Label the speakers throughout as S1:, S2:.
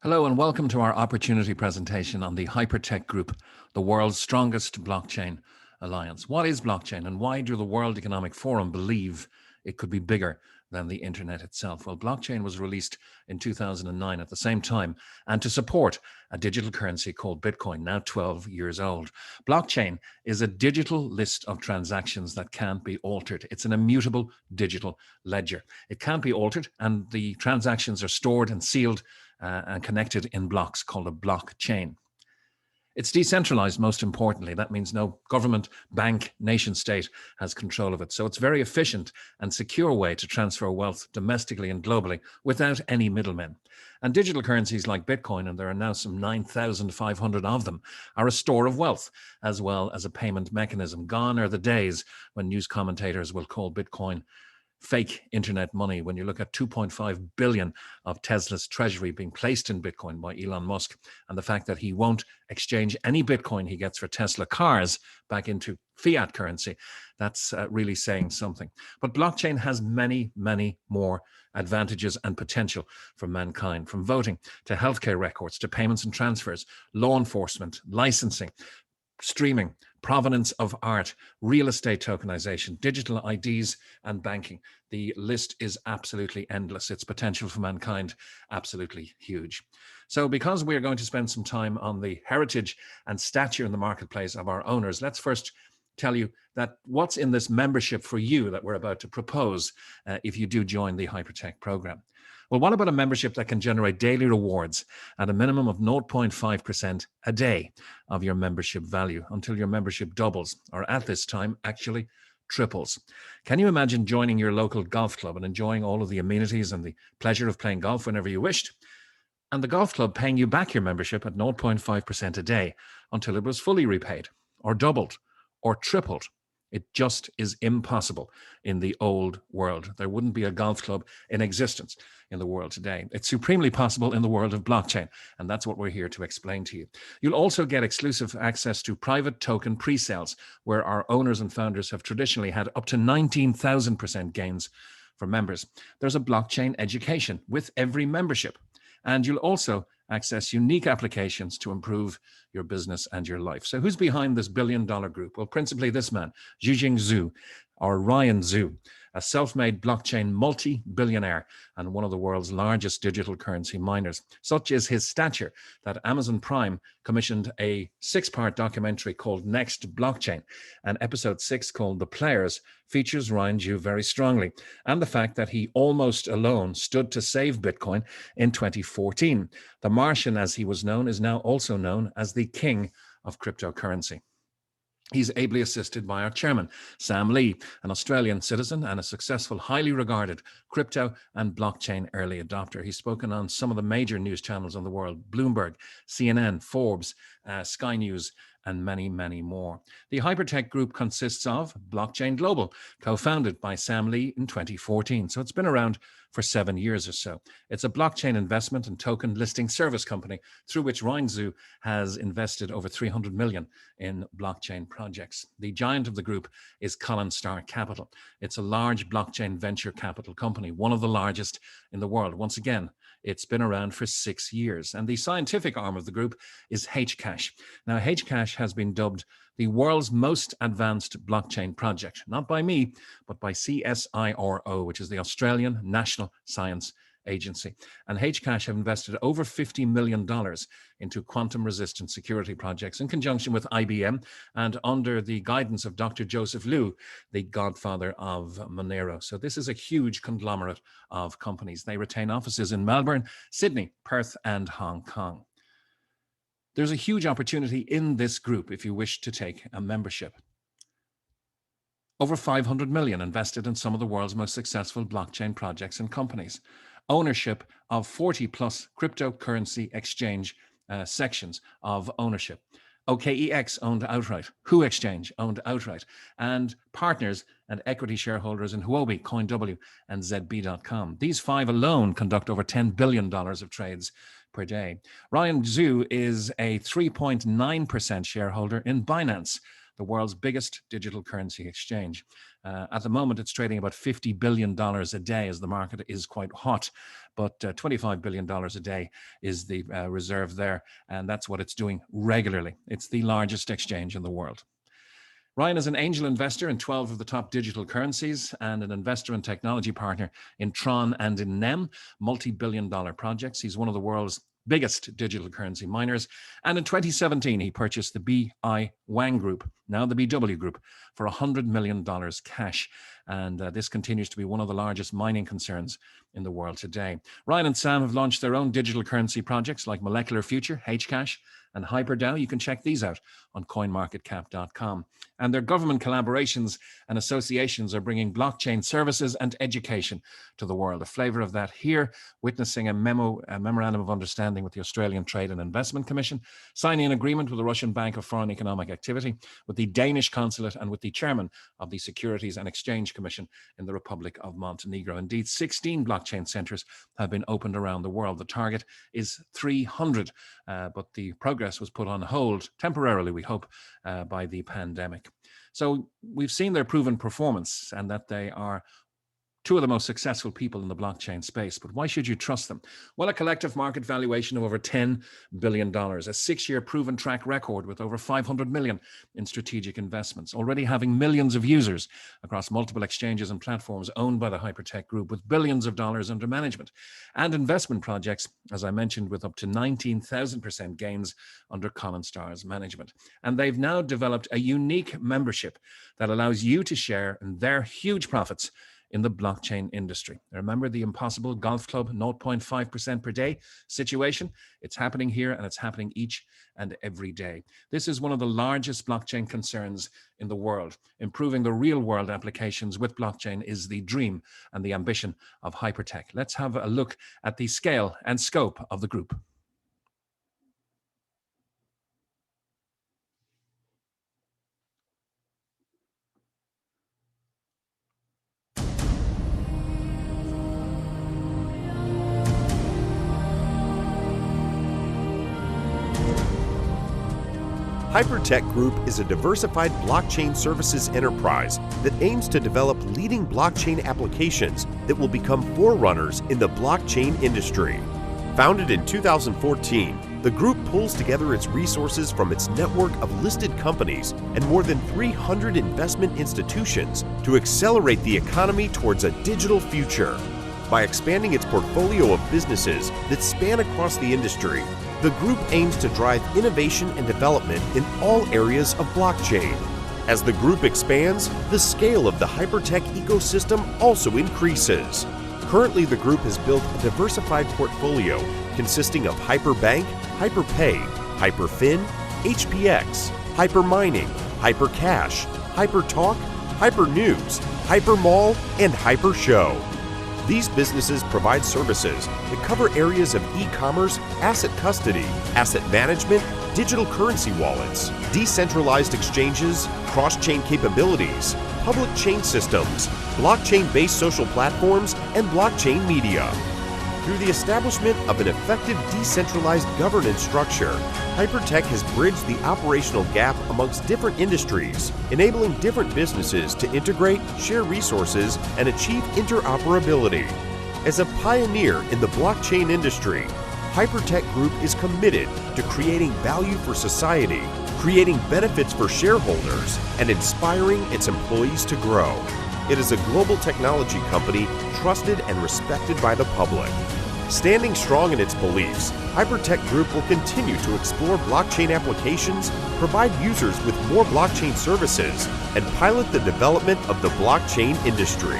S1: Hello and welcome to our opportunity presentation on the Hypertech Group, the world's strongest blockchain alliance. What is blockchain and why do the World Economic Forum believe it could be bigger than the internet itself? Well, blockchain was released in 2009 at the same time and to support a digital currency called Bitcoin, now 12 years old. Blockchain is a digital list of transactions that can't be altered. It's an immutable digital ledger. It can't be altered and the transactions are stored and sealed and connected in blocks called a blockchain. It's decentralized, most importantly. That means no government, bank, nation state has control of it. So it's a very efficient and secure way to transfer wealth domestically and globally without any middlemen. And digital currencies like Bitcoin, and there are now some 9,500 of them, are a store of wealth as well as a payment mechanism. Gone are the days when news commentators will call Bitcoin fake internet money. When you look at 2.5 billion of Tesla's treasury being placed in Bitcoin by Elon Musk, and the fact that he won't exchange any Bitcoin he gets for Tesla cars back into fiat currency, that's really saying something. But blockchain has many, many more advantages and potential for mankind, from voting to healthcare records to payments and transfers, law enforcement, licensing, streaming, provenance of art, real estate tokenization, digital IDs, and banking. The list is absolutely endless. Its potential for mankind, absolutely huge. So because we are going to spend some time on the heritage and stature in the marketplace of our owners, let's first tell you that what's in this membership for you that we're about to propose if you do join the Hypertech program. Well, what about a membership that can generate daily rewards at a minimum of 0.5% a day of your membership value until your membership doubles, or at this time actually triples? Can you imagine joining your local golf club and enjoying all of the amenities and the pleasure of playing golf whenever you wished, and the golf club paying you back your membership at 0.5% a day until it was fully repaid, or doubled, or tripled? It just is impossible in the old world. There wouldn't be a golf club in existence in the world today. It's supremely possible in the world of blockchain, and that's what we're here to explain to you. You'll also get exclusive access to private token pre-sales, where our owners and founders have traditionally had up to 19,000% gains for members. There's a blockchain education with every membership, and you'll also access unique applications to improve your business and your life. So who's behind this billion-dollar group? Well, principally this man, Zhijing Zhu, or Ryan Zhu, a self-made blockchain multi-billionaire and one of the world's largest digital currency miners. Such is his stature that Amazon Prime commissioned a 6-part documentary called Next Blockchain, and episode 6, called The Players, features Ryan Zhu very strongly, and the fact that he almost alone stood to save Bitcoin in 2014. The Martian, as he was known, is now also known as the king of cryptocurrency. He's ably assisted by our chairman, Sam Lee, an Australian citizen and a successful, highly regarded crypto and blockchain early adopter. He's spoken on some of the major news channels in the world: Bloomberg, CNN, Forbes, Sky News, and many, many more. The Hypertech Group consists of Blockchain Global, co-founded by Sam Lee in 2014. So it's been around for 7 years or so. It's a blockchain investment and token listing service company through which Ryan Zhu has invested over 300 million in blockchain projects. The giant of the group is Colin Star Capital. It's a large blockchain venture capital company, one of the largest in the world. Once again, it's been around for 6 years. And the scientific arm of the group is Hcash. Now, Hcash has been dubbed the world's most advanced blockchain project, not by me, but by CSIRO, which is the Australian National Science Agency. And Hcash have invested over $50 million into quantum-resistant security projects in conjunction with IBM and under the guidance of Dr. Joseph Liu, the godfather of Monero. So this is a huge conglomerate of companies. They retain offices in Melbourne, Sydney, Perth, and Hong Kong. There's a huge opportunity in this group if you wish to take a membership. Over 500 million invested in some of the world's most successful blockchain projects and companies. Ownership of 40 plus cryptocurrency exchange sections of ownership. OKEX owned outright, HUOBI owned outright, and partners and equity shareholders in HUOBI, CoinW, and ZB.com. These 5 alone conduct over $10 billion of trades per day. Ryan Zhu is a 3.9% shareholder in Binance, the world's biggest digital currency exchange. At the moment, it's trading about $50 billion a day, as the market is quite hot. But $25 billion a day is the reserve there. And that's what it's doing regularly. It's the largest exchange in the world. Ryan is an angel investor in 12 of the top digital currencies and an investor and technology partner in Tron and in NEM, multi-billion-dollar projects. He's one of the world's biggest digital currency miners. And in 2017, he purchased the BI Wang Group, now the BW Group, for $100 million cash. And this continues to be one of the largest mining concerns in the world today. Ryan and Sam have launched their own digital currency projects like Molecular Future, Hcash, and HyperDAO. You can check these out on coinmarketcap.com. And their government collaborations and associations are bringing blockchain services and education to the world. A flavor of that here, witnessing a memorandum of understanding with the Australian Trade and Investment Commission, signing an agreement with the Russian Bank of Foreign Economic Activity, with the Danish consulate, and with the chairman of the Securities and Exchange Commission in the Republic of Montenegro. Indeed, 16 blockchain centers have been opened around the world. The target is 300, but the progress was put on hold temporarily, we hope, by the pandemic. So we've seen their proven performance and that they are two of the most successful people in the blockchain space. But why should you trust them? Well, a collective market valuation of over $10 billion, a 6-year proven track record with over 500 million in strategic investments, already having millions of users across multiple exchanges and platforms owned by the HyperTech Group, with billions of dollars under management, and investment projects, as I mentioned, with up to 19,000% gains under Colin Starr's management. And they've now developed a unique membership that allows you to share in their huge profits in the blockchain industry. Remember the impossible golf club 0.5% per day situation? It's happening here, and it's happening each and every day. This is one of the largest blockchain concerns in the world. Improving the real world applications with blockchain is the dream and the ambition of HyperTech. Let's have a look at the scale and scope of the group.
S2: HyperTech Group is a diversified blockchain services enterprise that aims to develop leading blockchain applications that will become forerunners in the blockchain industry. Founded in 2014, the group pulls together its resources from its network of listed companies and more than 300 investment institutions to accelerate the economy towards a digital future. By expanding its portfolio of businesses that span across the industry, the group aims to drive innovation and development in all areas of blockchain. As the group expands, the scale of the HyperTech ecosystem also increases. Currently, the group has built a diversified portfolio consisting of HyperBank, HyperPay, HyperFin, HPX, HyperMining, HyperCash, HyperTalk, HyperNews, HyperMall, and HyperShow. These businesses provide services that cover areas of e-commerce, asset custody, asset management, digital currency wallets, decentralized exchanges, cross-chain capabilities, public chain systems, blockchain-based social platforms, and blockchain media. Through the establishment of an effective decentralized governance structure, HyperTech has bridged the operational gap amongst different industries, enabling different businesses to integrate, share resources, and achieve interoperability. As a pioneer in the blockchain industry, HyperTech Group is committed to creating value for society, creating benefits for shareholders, and inspiring its employees to grow. It is a global technology company trusted and respected by the public. Standing strong in its beliefs, HyperTech Group will continue to explore blockchain applications, provide users with more blockchain services, and pilot the development of the blockchain industry.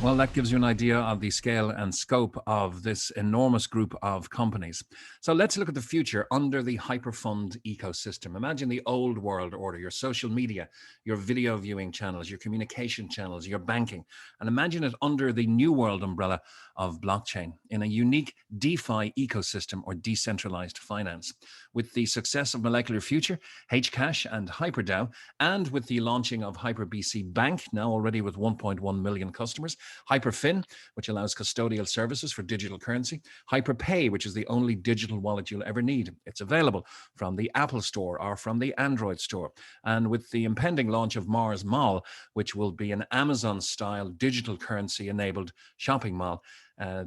S1: Well, that gives you an idea of the scale and scope of this enormous group of companies. So let's look at the future under the HyperFund ecosystem. Imagine the old world order, your social media, your video viewing channels, your communication channels, your banking, and imagine it under the new world umbrella of blockchain in a unique DeFi ecosystem or decentralized finance. With the success of Molecular Future, Hcash, and HyperDAO, and with the launching of HyperBC Bank, now already with 1.1 million customers, HyperFin, which allows custodial services for digital currency. HyperPay, which is the only digital wallet you'll ever need. It's available from the Apple Store or from the Android Store. And with the impending launch of Mars Mall, which will be an Amazon-style digital currency-enabled shopping mall,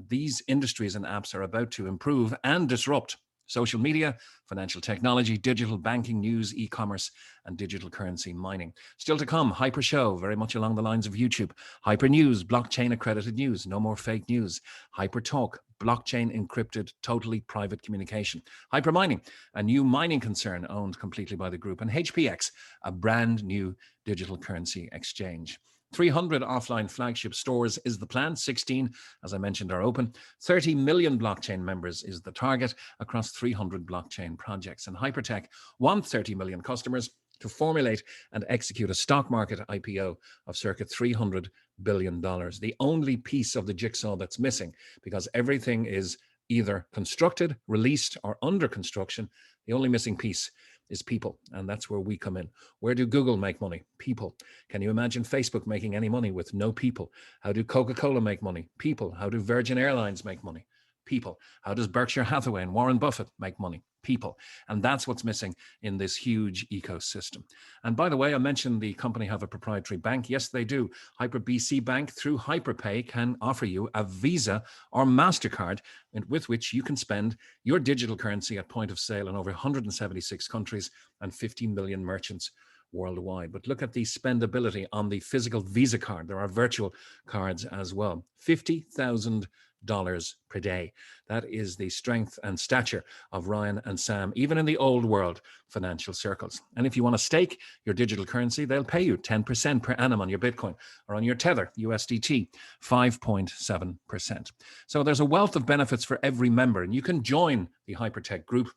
S1: these industries and apps are about to improve and disrupt social media, financial technology, digital banking, news, e-commerce, and digital currency mining. Still to come, Hyper Show, very much along the lines of YouTube. Hyper News, blockchain accredited news, no more fake news. Hyper Talk, blockchain encrypted, totally private communication. Hyper Mining, a new mining concern owned completely by the group. And HPX, a brand new digital currency exchange. 300 offline flagship stores is the plan. 16, as I mentioned, are open. 30 million blockchain members is the target across 300 blockchain projects. And Hypertech want 30 million customers to formulate and execute a stock market IPO of circa $300 billion. The only piece of the jigsaw that's missing, because everything is either constructed, released, or under construction. The only missing piece is people, and that's where we come in. Where do Google make money? People. Can you imagine Facebook making any money with no people? How do Coca-Cola make money? People. How do Virgin Airlines make money? People. How does Berkshire Hathaway and Warren Buffett make money? People. And that's what's missing in this huge ecosystem. And by the way, I mentioned the company have a proprietary bank. Yes, they do. HyperBC Bank through HyperPay can offer you a Visa or MasterCard with which you can spend your digital currency at point of sale in over 176 countries and 50 million merchants worldwide. But look at the spendability on the physical Visa card. There are virtual cards as well. $50,000 per day. That is the strength and stature of Ryan and Sam, even in the old world financial circles. And if you want to stake your digital currency, they'll pay you 10% per annum on your Bitcoin or on your Tether, USDT, 5.7%. So there's a wealth of benefits for every member, and you can join the Hypertech group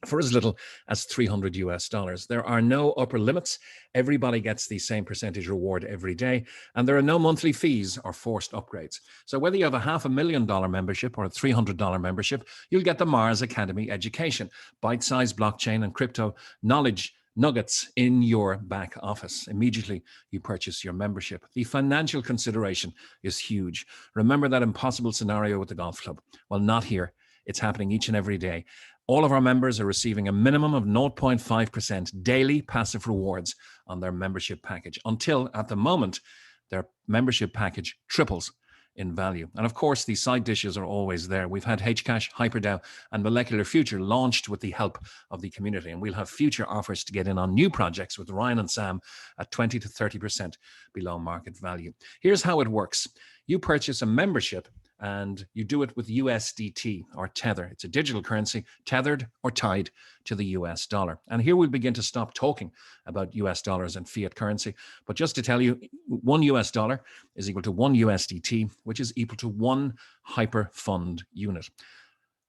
S1: for as little as $300. There are no upper limits. Everybody gets the same percentage reward every day, and there are no monthly fees or forced upgrades. So whether you have a $500,000 membership or a $300 membership, you'll get the Mars Academy education, bite-sized blockchain and crypto knowledge nuggets in your back office. Immediately you purchase your membership. The financial consideration is huge. Remember that impossible scenario with the golf club? Well, not here. It's happening each and every day. All of our members are receiving a minimum of 0.5% daily passive rewards on their membership package until, at the moment, their membership package triples in value. And of course, the side dishes are always there. We've had Hcash, HyperDAO, and Molecular Future launched with the help of the community. And we'll have future offers to get in on new projects with Ryan and Sam at 20 to 30% below market value. Here's how it works. You purchase a membership and you do it with USDT or Tether. It's a digital currency tethered or tied to the US dollar. And here we'll begin to stop talking about US dollars and fiat currency. But just to tell you, $1 US is equal to 1 USDT, which is equal to 1 HyperFund unit.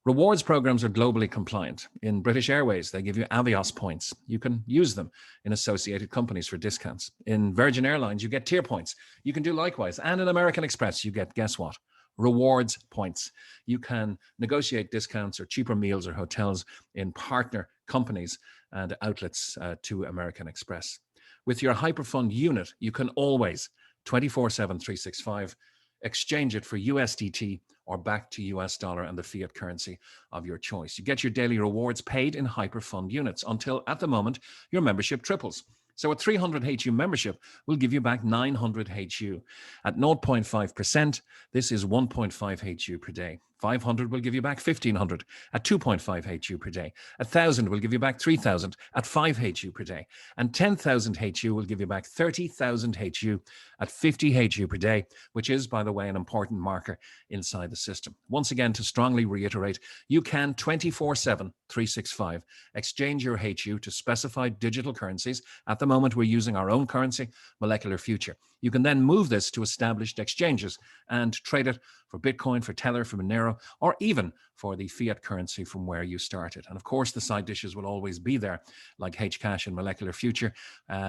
S1: Rewards programs are globally compliant. In British Airways, they give you Avios points. You can use them in associated companies for discounts. In Virgin Airlines, you get tier points. You can do likewise. And in American Express, you get, guess what? Rewards points. You can negotiate discounts or cheaper meals or hotels in partner companies and outlets to American Express. With your HyperFund unit, you can always 24/7, 365 exchange it for USDT or back to US dollar and the fiat currency of your choice. You get your daily rewards paid in HyperFund units until, at the moment, your membership triples. So a 300 HU membership will give you back 900 HU. At 0.5%, this is 1.5 HU per day. 500 will give you back 1,500 at 2.5 HU per day. 1,000 will give you back 3,000 at 5 HU per day. And 10,000 HU will give you back 30,000 HU at 50 HU per day, which is, by the way, an important marker inside the system. Once again, to strongly reiterate, you can 24/7, 365 exchange your HU to specified digital currencies. At the moment, we're using our own currency, Molecular Future. You can then move this to established exchanges and trade it for Bitcoin, for Tether, for Monero, euro, or even for the fiat currency from where you started. And of course, the side dishes will always be there, like Hcash and Molecular Future,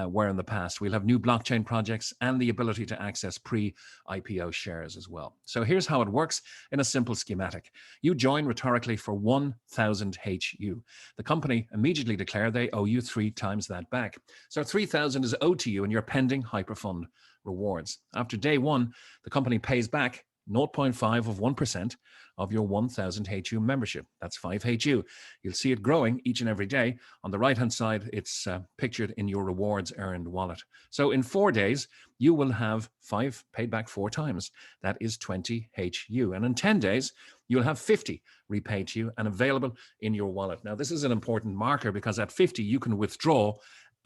S1: where in the past we'll have new blockchain projects and the ability to access pre-IPO shares as well. So here's how it works in a simple schematic. You join rhetorically for 1,000 HU. The company immediately declare they owe you 3 times that back. So 3,000 is owed to you in your pending HyperFund rewards. After day 1, the company pays back 0.5 of 1% of your 1,000 HU membership. That's 5 HU. You'll see it growing each and every day. On the right-hand side, it's pictured in your rewards earned wallet. So in 4 days, you will have 5 paid back 4 times. That is 20 HU. And in 10 days, you'll have 50 repaid to you and available in your wallet. Now, this is an important marker because at 50, you can withdraw,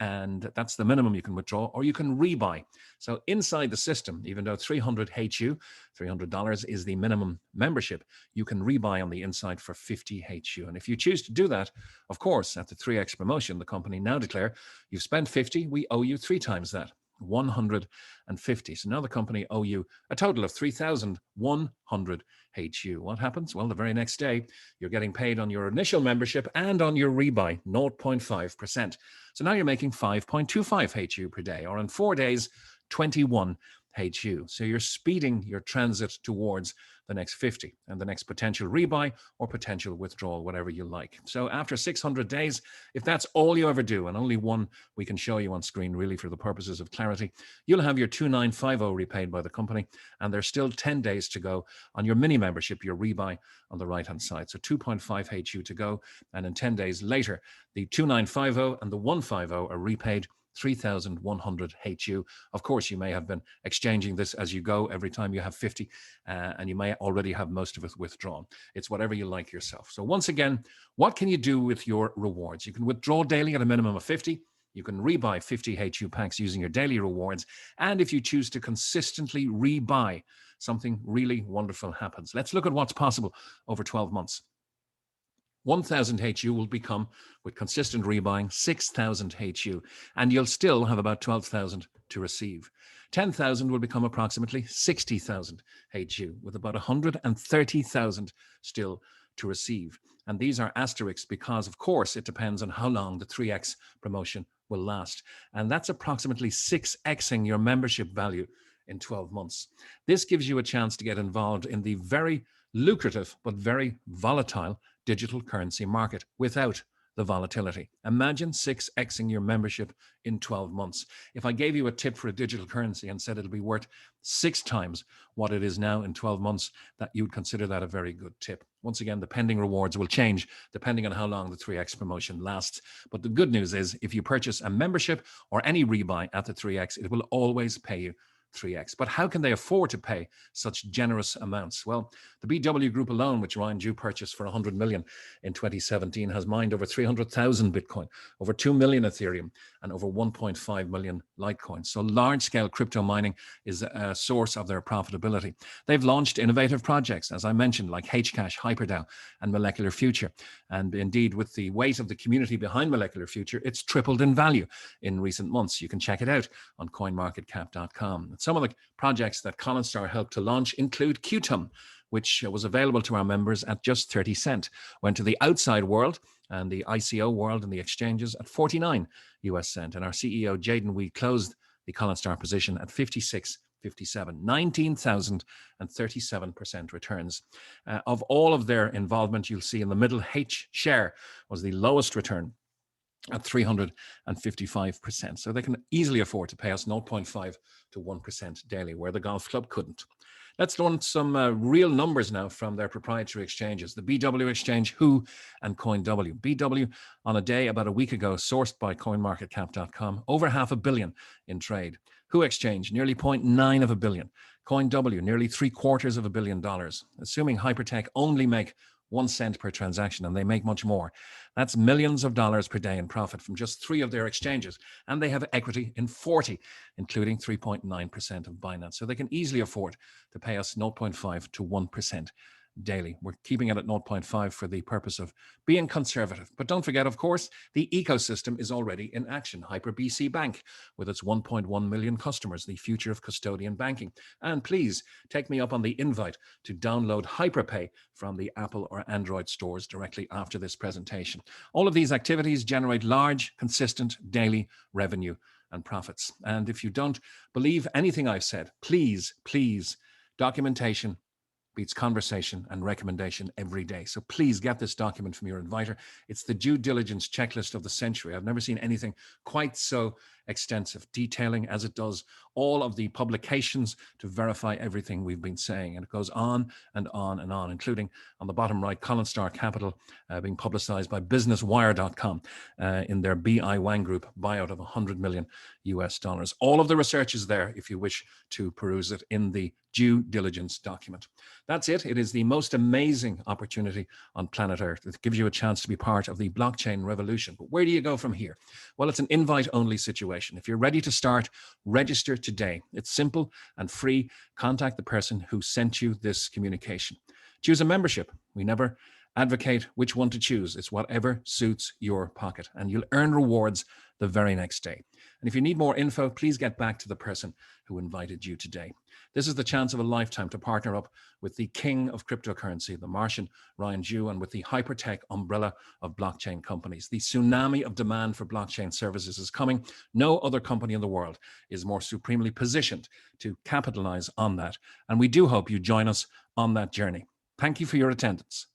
S1: and that's the minimum you can withdraw, or you can rebuy. So inside the system, even though 300 HU, $300 is the minimum membership, you can rebuy on the inside for 50 HU. And if you choose to do that, of course, at the 3x promotion, the company now declare you've spent 50, we owe you 3 times that. 150. So now the company owe you a total of 3,100 HU. What happens? Well, the very next day, you're getting paid on your initial membership and on your rebuy, 0.5%. So now you're making 5.25 HU per day, or in 4 days, 21 HU. So you're speeding your transit towards the next 50 and the next potential rebuy or potential withdrawal, whatever you like. So after 600 days, if that's all you ever do, and only one we can show you on screen really for the purposes of clarity, you'll have your 2,950 repaid by the company, and there's still 10 days to go on your mini membership, your rebuy on the right-hand side. So 2.5 HU to go, and in 10 days later, the 2,950 and the 150 are repaid, 3,100 HU. Of course, you may have been exchanging this as you go every time you have 50, and you may already have most of it withdrawn. It's whatever you like yourself. So once again, what can you do with your rewards? You can withdraw daily at a minimum of 50. You can rebuy 50 HU packs using your daily rewards. And if you choose to consistently rebuy, something really wonderful happens. Let's look at what's possible over 12 months. 1,000 HU will become, with consistent rebuying, 6,000 HU, and you'll still have about 12,000 to receive. 10,000 will become approximately 60,000 HU, with about 130,000 still to receive. And these are asterisks because, of course, it depends on how long the 3x promotion will last. And that's approximately 6xing your membership value in 12 months. This gives you a chance to get involved in the very lucrative but very volatile digital currency market without the volatility. Imagine 6xing your membership in 12 months. If I gave you a tip for a digital currency and said it'll be worth 6 times what it is now in 12 months, that you'd consider that a very good tip. Once again, the pending rewards will change depending on how long the 3x promotion lasts. But the good news is if you purchase a membership or any rebuy at the 3x, it will always pay you 3x. But how can they afford to pay such generous amounts? Well, the BW Group alone, which Ryan Dew purchased for 100 million in 2017, has mined over 300,000 Bitcoin, over 2 million Ethereum, and over 1.5 million LiteCoins. So large-scale crypto mining is a source of their profitability. They've launched innovative projects, as I mentioned, like Hcash, HyperDAO, and Molecular Future. And indeed, with the weight of the community behind Molecular Future, it's tripled in value in recent months. You can check it out on coinmarketcap.com. Some of the projects that Coinstar helped to launch include Qtum, which was available to our members at just 30 cents, went to the outside world and the ICO world and the exchanges at 49 US cent. And our CEO, Jaden Wee, closed the Coinstar position at 56.57, 19,037% returns. Of all of their involvement, you'll see in the middle, H share was the lowest return at 355%. So they can easily afford to pay us 0.5 to 1% daily, where the golf club couldn't. Let's learn some real numbers now from their proprietary exchanges, the BW Exchange, HU, and CoinW. BW, on a day about a week ago, sourced by coinmarketcap.com, over $500 million in trade. HU Exchange, nearly 0.9 of a billion. CoinW, nearly $750 million. Assuming Hypertech only make 1 cent per transaction, and they make much more. That's millions of dollars per day in profit from just 3 of their exchanges. And they have equity in 40, including 3.9% of Binance. So they can easily afford to pay us 0.5 to 1% daily. We're keeping it at 0.5 for the purpose of being conservative. But don't forget, of course, the ecosystem is already in action. HyperBC Bank, with its 1.1 million customers, the future of custodian banking. And please take me up on the invite to download HyperPay from the Apple or Android stores directly after this presentation. All of these activities generate large, consistent daily revenue and profits. And if you don't believe anything I've said, please, documentation beats conversation and recommendation every day. So please get this document from your advisor. It's the due diligence checklist of the century. I've never seen anything quite so extensive, detailing as it does all of the publications to verify everything we've been saying. And it goes on and on and on, including on the bottom right, Colin Star Capital being publicized by businesswire.com in their BI Wang Group buyout of $100 million US. All of the research is there if you wish to peruse it in the due diligence document. That's it. It is the most amazing opportunity on planet Earth. It gives you a chance to be part of the blockchain revolution. But where do you go from here? Well, it's an invite-only situation. If you're ready to start, register today. It's simple and free. Contact the person who sent you this communication. Choose a membership. We never advocate which one to choose. It's whatever suits your pocket, and you'll earn rewards the very next day. And if you need more info, please get back to the person who invited you today. This is the chance of a lifetime to partner up with the king of cryptocurrency, the Martian Ryan Zhu, and with the hypertech umbrella of blockchain companies. The tsunami of demand for blockchain services is coming. No other company in the world is more supremely positioned to capitalize on that. And we do hope you join us on that journey. Thank you for your attendance.